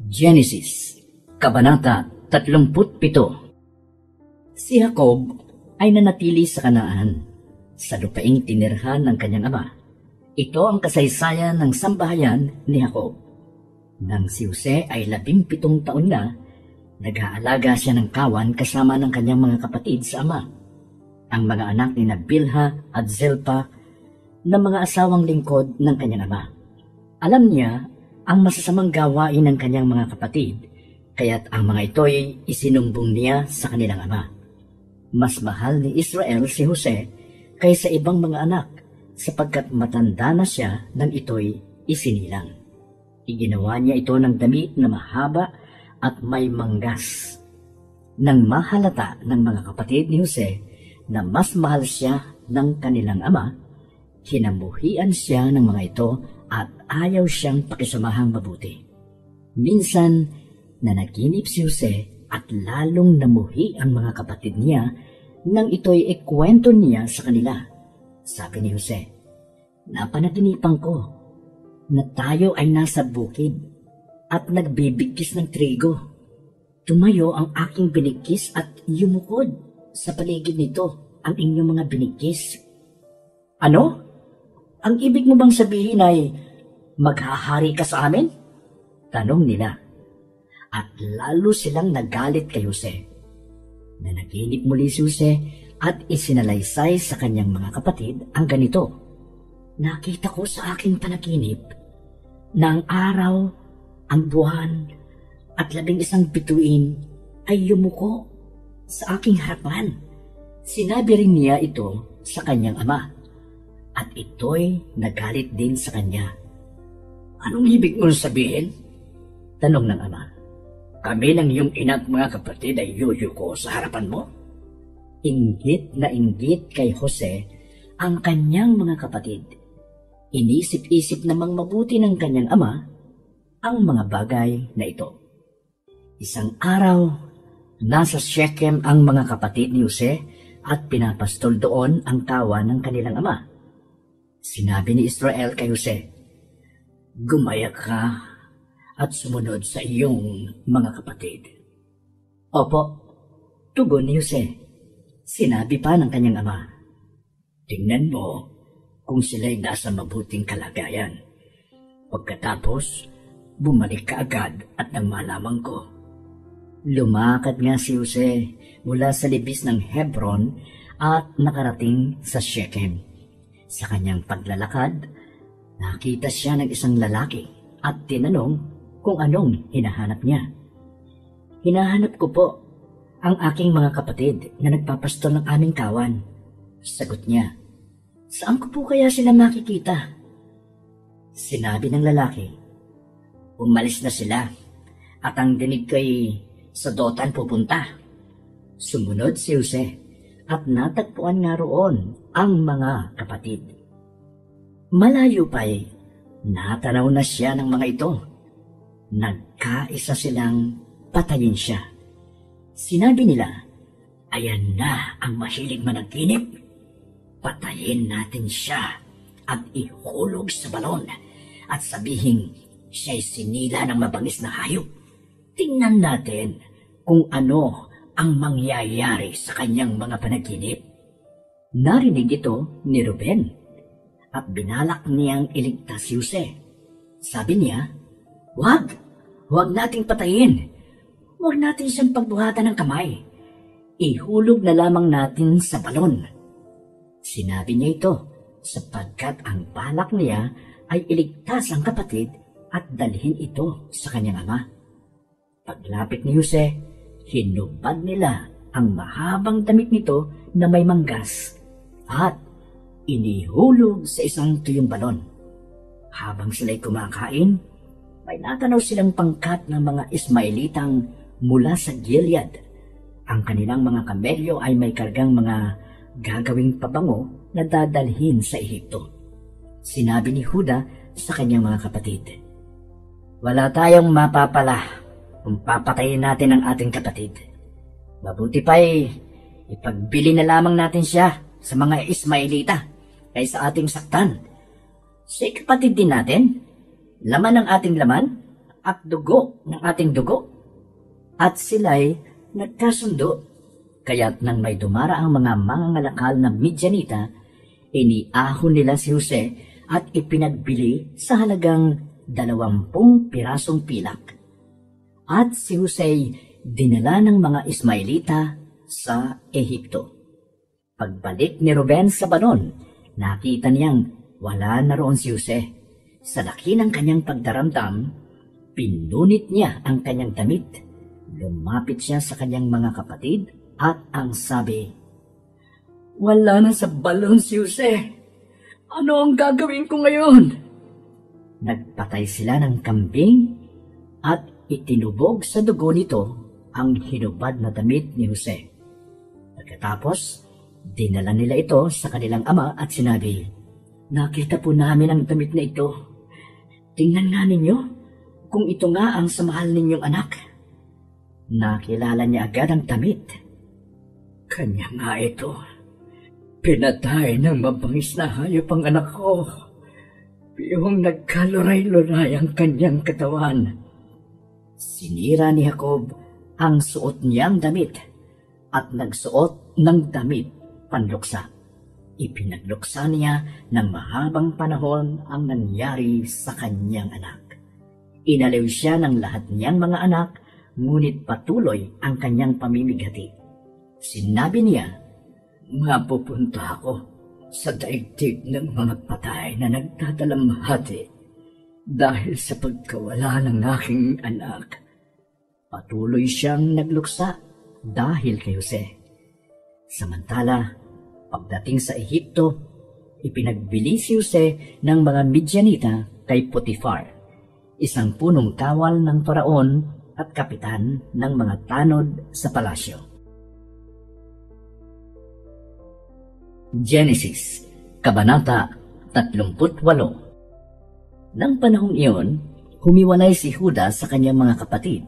Genesis, Kabanata 37. Si Jacob ay nanatili sa Kanaan, sa lupaing tinirhan ng kanyang ama. Ito ang kasaysayan ng sambahayan ni Jacob. Nang si Jose ay 17 taon na, nag-aalaga siya ng kawan kasama ng kanyang mga kapatid sa ama. Ang mga anak ni Bilha at Zilpa na mga asawang lingkod ng kanyang ama. Alam niya ang masasamang gawain ng kanyang mga kapatid, kaya't ang mga ito'y isinumbong niya sa kanilang ama. Mas mahal ni Israel si Jose kaysa ibang mga anak, sapagkat matanda na siya nang ito'y isinilang. Iginawa niya ito ng damit na mahaba at may manggas. Nang mahalata ng mga kapatid ni Jose na mas mahal siya ng kanilang ama, kinamuhian siya ng mga ito at ayaw siyang pakisamahang mabuti. Minsan, nanaginip si Jose at lalong namuhi ang mga kapatid niya nang ito'y ikwento niya sa kanila. Sabi ni Jose, "Napanaginipan ko na tayo ay nasa bukid at nagbibigkis ng trigo. Tumayo ang aking binigkis at yumukod sa paligid nito ang inyong mga binigkis." "Ano? Ang ibig mo bang sabihin ay maghahari ka sa amin?" tanong nila. At lalo silang nagalit kay Jose. Nanaginip muli si Jose at isinalaysay sa kanyang mga kapatid ang ganito, "Nakita ko sa aking panaginip na ang araw, ang buwan at 11 bituin ay yumuko sa aking harapan." Sinabi rin niya ito sa kanyang ama, at ito'y nagalit din sa kanya. "Anong ibig mong sabihin?" tanong ng ama. "Kami ng iyong ina at mga kapatid ay yuyuko sa harapan mo?" Inggit na inggit kay Jose ang kanyang mga kapatid. Inisip-isip namang mabuti ng kanyang ama ang mga bagay na ito. Isang araw, nasa Shechem ang mga kapatid ni Jose at pinapastol doon ang kawan ng kanilang ama. Sinabi ni Israel kay Jose, "Gumaya ka at sumunod sa iyong mga kapatid." "Opo," tugon ni Jose. Sinabi pa ng kanyang ama, "Tingnan mo kung sila'y nasa mabuting kalagayan. Pagkatapos, bumalik ka agad at nang malaman ko." Lumakad nga si Jose mula sa libis ng Hebron at nakarating sa Shechem. Sa kanyang paglalakad, nakita siya ng isang lalaki at tinanong kung anong hinahanap niya. "Hinahanap ko po ang aking mga kapatid na nagpapastol ng aming kawan," sagot niya. "Saan ko po kaya sila makikita?" Sinabi ng lalaki, "Umalis na sila at ang dinig ko'y sa Dotan pupunta." Sumunod si Jose at natagpuan nga roon ang mga kapatid. Malayo pa'y natanaw na siya ng mga ito. Nagkaisa silang patayin siya. Sinabi nila, "Ayan na ang mahilig managinip. Patayin natin siya at ihulog sa balon at sabihin siya'y sinila ng mabangis na hayop. Tingnan natin kung ano ang mangyayari sa kanyang mga panaginip." Narinig ito ni Ruben at binalak niyang iligtas si Jose. Sabi niya, Huwag nating patayin. Huwag natin siyang pagbuhatan ng kamay. Ihulog na lamang natin sa balon." Sinabi niya ito sapagkat ang balak niya ay iligtas ang kapatid at dalhin ito sa kanyang ama. Paglapit ni Jose, hinubad nila ang mahabang damit nito na may manggas at inihulog sa isang tuyong balon. Habang sila'y kumakain, may natanaw silang pangkat ng mga Ismaelitang mula sa Gilead. Ang kanilang mga kamelyo ay may kargang mga gagawing pabango na dadalhin sa Ehipto. Sinabi ni Huda sa kanyang mga kapatid, "Wala tayong mapapala kung papatayin natin ang ating kapatid. Mabuti pa'y ipagbili na lamang natin siya sa mga Ismaelita kaysa ating saktan. Siya'y kapatid din natin, laman ng ating laman at dugo ng ating dugo. At sila'y nagkasundo. Kaya't nang may dumara ang mga mangangalakal na Midyanita, iniahon nila si Jose at ipinagbili sa halagang 20 pirasong pilak. At si Jose dinala ng mga Ismaelita sa Ehipto. Pagbalik ni Ruben sa Banon, nakita niyang wala na roon si Jose. Sa laki ng kanyang pagdaramdam, pinunit niya ang kanyang damit. Lumapit siya sa kanyang mga kapatid at ang sabi, "Wala na sa balon si Jose. Ano ang gagawin ko ngayon?" Nagpatay sila ng kambing at itinubog sa dugo nito ang hinubad na damit ni Jose. Pagkatapos, dinala nila ito sa kanilang ama at sinabi, "Nakita po namin ang damit na ito. Tingnan nga ninyo kung ito nga ang sa mahal ninyong anak." Nakilala niya agad ang damit. "Kanya nga ito. Pinatay ng mabangis na hayop ang anak ko. Piyong nagkaluray-luray ang kanyang katawan." Sinira ni Jacob ang suot niyang damit at nagsuot ng damit panluksa. Ipinagluksa niya ng mahabang panahon ang nangyari sa kanyang anak. Inaliw siya ng lahat niyang mga anak, ngunit patuloy ang kanyang pamimigati. Sinabi niya, "Mapupunta ako sa daigdig ng mga patay na nagtatalamhati dahil sa pagkawala ng aking anak." Patuloy siyang nagluksa dahil kay Jose. Samantala, pagdating sa Ehipto, ipinagbili si Jose ng mga Midyanita kay Potifar, isang punong kawal ng Faraon at kapitan ng mga tanod sa palasyo. Genesis, Kabanata 38. Nang panahong iyon, humiwalay si Juda sa kanyang mga kapatid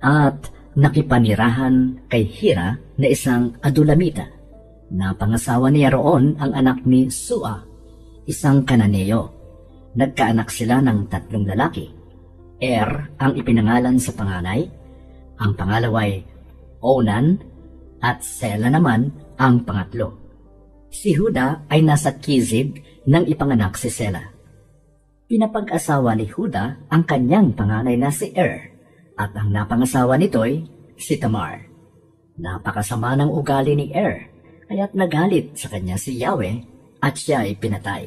at nakipanirahan kay Hira na isang Adulamita. Napangasawa niya roon ang anak ni Sua, isang Kananeo. Nagkaanak sila ng 3 lalaki. Ang ipinangalan sa panganay, ang pangalaway Onan, at Sela naman ang pangatlo. Si Juda ay nasa Kizib nang ipanganak si Sela. Pinapag-asawa ni Juda ang kanyang panganay na si at ang napangasawa nito'y si Tamar. Napakasama ng ugali ni kaya't nagalit sa kanya si Yahweh at siya ay pinatay.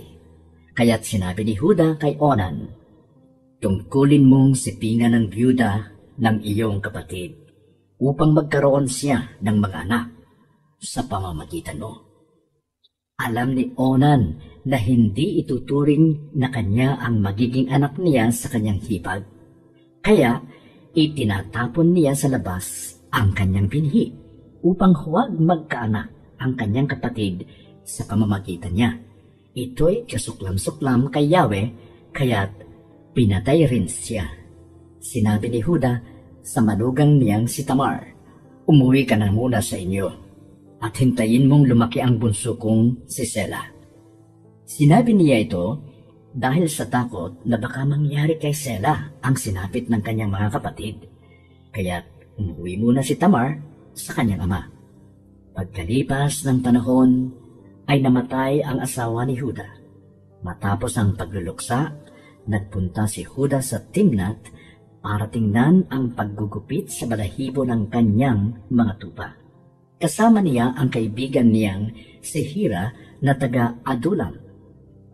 Kaya't sinabi ni Juda kay Onan, "Tungkulin mong sipingan ng byuda ng iyong kapatid upang magkaroon siya ng mga anak sa pamamagitan mo." Alam ni Onan na hindi ituturing na kanya ang magiging anak niya sa kanyang hipag. Kaya itinatapon niya sa labas ang kanyang binhi upang huwag magkaanak ang kanyang kapatid sa pamamagitan niya. Ito'y kasuklam-suklam kay Yahweh, kaya't pinatay rin siya. Sinabi ni Juda sa manugang niyang si Tamar, "Umuwi ka na muna sa inyo at hintayin mong lumaki ang bunso kong si Sela." Sinabi niya ito dahil sa takot na baka mangyari kay Sela ang sinapit ng kanyang mga kapatid. Kaya't umuwi muna si Tamar sa kanyang ama. Pagkalipas ng panahon ay namatay ang asawa ni Juda. Matapos ang pagluluksa, nagpunta si Juda sa Timnat para tingnan ang paggugupit sa balahibo ng kanyang mga tupa. Kasama niya ang kaibigan niyang si Hira na taga Adulam.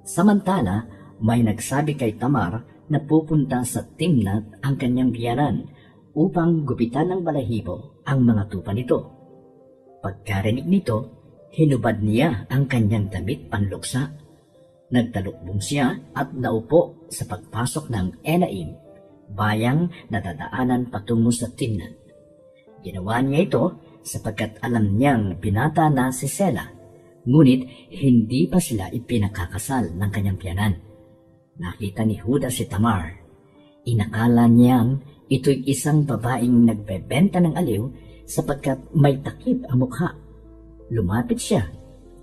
Samantala, may nagsabi kay Tamar na pupunta sa Timnat ang kanyang biyanan upang gupitan ng balahibo ang mga tupa nito. Pagkarinig nito, hinubad niya ang kanyang damit panluksa. Nagtalukbong siya at naupo sa pagpasok ng Enaim, bayang nadadaanan patungo sa Timnat. Ginawa niya ito sapagkat alam niyang binata na si Sela, ngunit hindi pa sila ipinakakasal ng kanyang biyanan. Nakita ni Juda si Tamar. Inakala niyang ito'y isang babaeng nagbebenta ng aliw sapagkat may takip ang mukha. Lumapit siya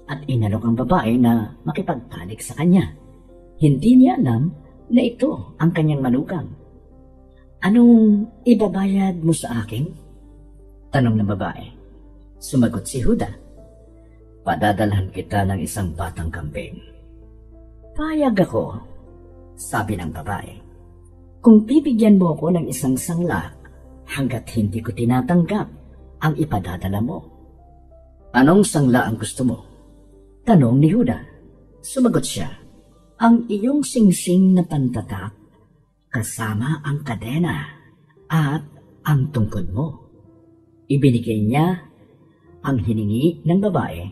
at inalok ang babae na makipagtalik sa kanya. Hindi niya alam na ito ang kanyang manugang. Anong ibabayad mo sa akin? Tanong ng babae. Sumagot si Huda. Padadalhan kita ng isang batang kambing. Payag ako, sabi ng babae. Kung bibigyan mo ako ng isang sangla, hanggat hindi ko tinatanggap ang ipadadala mo. Anong sangla ang gusto mo? Tanong ni Huda. Sumagot siya. Ang iyong singsing na pantatak, kasama ang kadena at ang tungkod mo. Ibinigay niya ang hiningi ng babae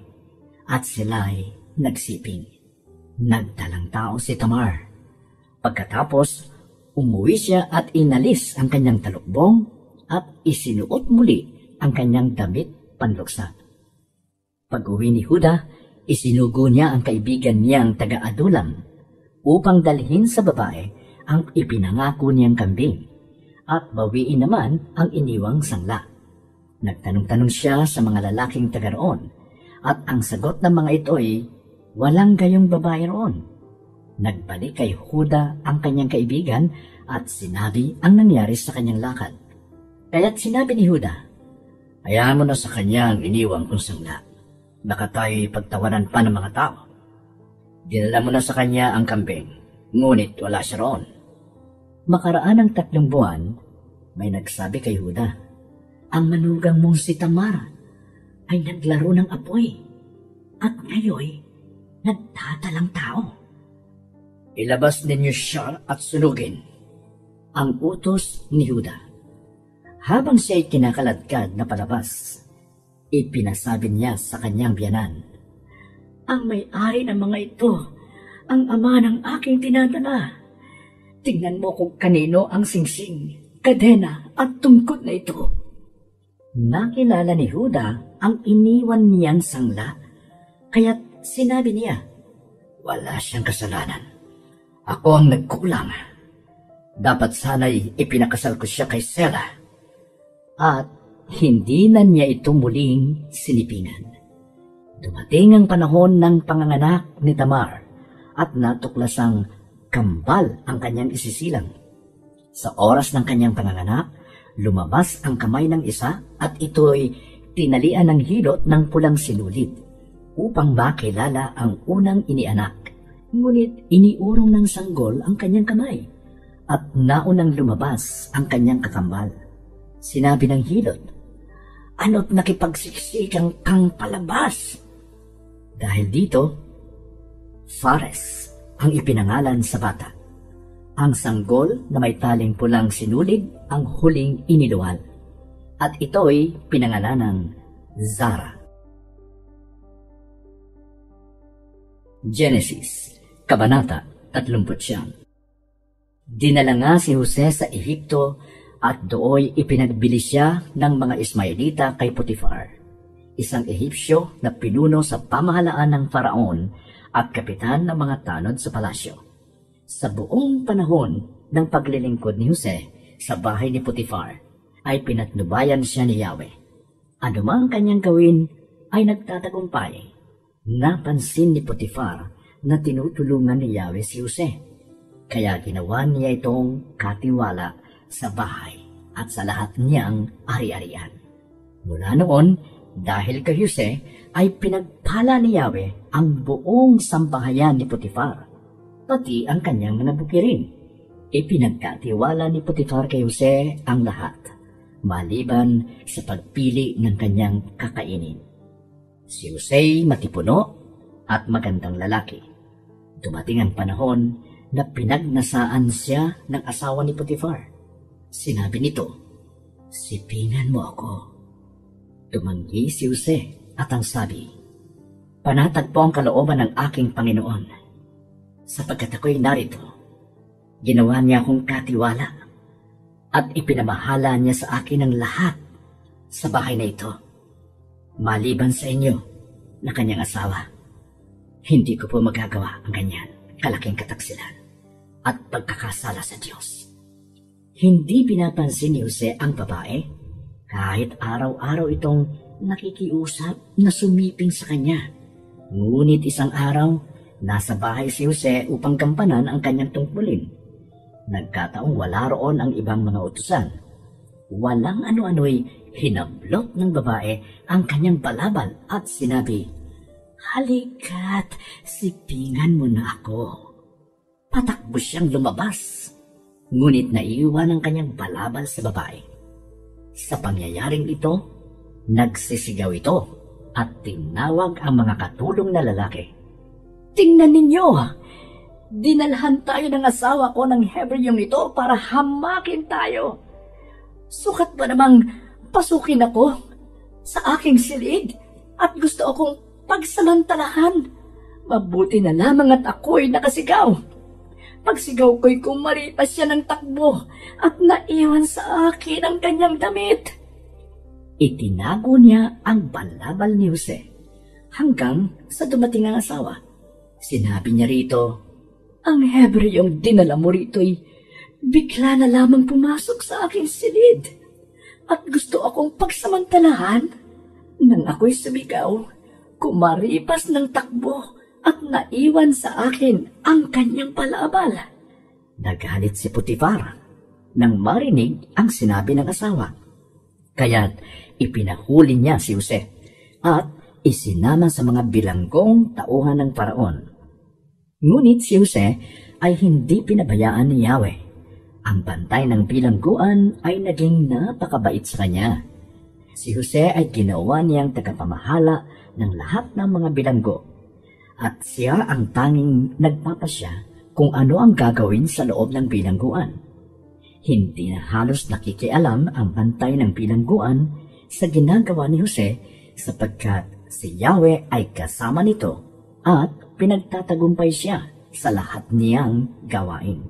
at sila'y nagsiping. Nagdalang tao si Tamar. Pagkatapos, umuwi siya at inalis ang kanyang talukbong at isinuot muli ang kanyang damit panluksa. Pag-uwi ni Huda, isinugo niya ang kaibigan niyang taga-adulam upang dalhin sa babae ang ipinangako niyang kambing at bawiin naman ang iniwang sangla. Nagtanong-tanong siya sa mga lalaking taga roon at ang sagot ng mga ito ay walang gayong babae roon. Nagbalik kay Huda ang kanyang kaibigan at sinabi ang nangyari sa kanyang lakad. Kaya't sinabi ni Huda, hayaan mo na sa kanya ang iniwang kong sangla. Baka tayo'y pagtawanan pa ng mga tao. Dinala mo na sa kanya ang kambing, ngunit wala siya roon. Makaraan ng 3 buwan, may nagsabi kay Huda, ang manugang mong si Tamar ay naglaro ng apoy at ngayon nagtatalang tao. Ilabas ninyo siya at sunugin, ang utos ni Huda. Habang siya'y kinakaladkad na palabas, ipinasabi niya sa kanyang biyanan, ang may-ari ng mga ito, ang ama ng aking tinadala. Tingnan mo kung kanino ang singsing, kadena at tungkod na ito. Nakilala ni Huda ang iniwan niyang sangla, kaya't sinabi niya, wala siyang kasalanan. Ako ang nagkulang. Dapat sana'y ipinakasal ko siya kay Sela. At hindi na niya ito muling sinipingan. Dumating ang panahon ng panganganak ni Tamar at natuklasang kambal ang kanyang isisilang. Sa oras ng kanyang panganganak, lumabas ang kamay ng isa at ito'y tinalian ng hilot ng pulang sinulid upang makilala ang unang inianak. Ngunit iniurong ng sanggol ang kanyang kamay at naunang lumabas ang kanyang kakambal. Sinabi ng hilot, ano't nakipagsiksikan kang palabas? Dahil dito, Fares ang ipinangalan sa bata. Ang sanggol na may taling pulang sinulid ang huling iniluwal. At ito'y pinangalan ng Zara. Genesis, Kabanata 39. Dinala nga si Jose sa Ehipto at dooy ipinagbili siya ng mga Ismaelita kay Potifar, isang Ehipsyo na pinuno sa pamahalaan ng Faraon at kapitan ng mga tanod sa palasyo. Sa buong panahon ng paglilingkod ni Jose sa bahay ni Potifar, ay pinatnubayan siya ni Yahweh. Ano mang kanyang gawin ay nagtatagumpay. Napansin ni Potifar na tinutulungan ni Yahweh si Jose, kaya ginawa niya itong katiwala sa bahay at sa lahat niyang ari-arian. Mula noon, dahil kay Jose, ay pinagpala ni Yahweh ang buong sambahayan ni Potifar, pati ang kanyang mga bukirin. Ipinagkatiwala ni Potifar kay Jose ang lahat, maliban sa pagpili ng kanyang kakainin. Si Jose matipuno at magandang lalaki. Dumating ang panahon na pinagnasaan siya ng asawa ni Potifar. Sinabi nito, sipingan mo ako. Tumanggi si Jose at ang sabi, panatag po ang kalooban ng aking Panginoon. Sapagkat ako'y narito, ginawa niya akong katiwala at ipinamahala niya sa akin ang lahat sa bahay na ito. Maliban sa inyo na kanyang asawa, hindi ko po magagawa ang ganyan kalaking kataksilan at pagkakasala sa Diyos. Hindi pinapansin ni Jose ang babae, kahit araw-araw itong nakikiusap na sumiping sa kanya. Ngunit isang araw, nasa bahay si Jose upang gampanan ang kanyang tungkulin. Nagkataong wala roon ang ibang mga utusan. Walang ano-ano'y hinablot ng babae ang kanyang balabal at sinabi, "Halika't, sipingan mo na ako." Patakbo siyang lumabas, ngunit naiwan ang kanyang balabal sa babae. Sa pangyayaring ito, nagsisigaw ito at tinawag ang mga katulong na lalaki. "Tingnan ninyo! Dinalhan tayo ng asawa ko ng Hebreong ito para hamakin tayo. Sukat ba namang pasukin ako sa aking silid at gusto akong pagsamantalahan? Mabuti na lamang at ako'y nakasigaw. Pagsigaw ko'y kumaripas siya ng takbo at naiwan sa akin ang kanyang damit." Itinago niya ang balabal ni Jose hanggang sa dumating ang asawa. Sinabi niya rito, "Ang Hebreong dinala mo rito'y bigla na lamang pumasok sa aking silid at gusto akong pagsamantalahan. Nang ako'y sumigaw, kumaripas ng takbo at naiwan sa akin ang kanyang balabal." Nagalit si Potifar nang marinig ang sinabi ng asawa. Kaya't ipinahuli niya si Jose at isinama sa mga bilanggong tauhan ng Paraon. Ngunit si Jose ay hindi pinabayaan ni Yahweh. Ang bantay ng bilangguan ay naging napakabait sa kanya. Si Jose ay ginawa niyang tagapamahala ng lahat ng mga bilanggo at siya ang tanging nagpapasya kung ano ang gagawin sa loob ng bilangguan. Hindi na halos nakikialam ang bantay ng bilangguan sa ginagawa ni Jose sapagkat si Yahweh ay kasama nito at pinagtatagumpay siya sa lahat niyang gawain.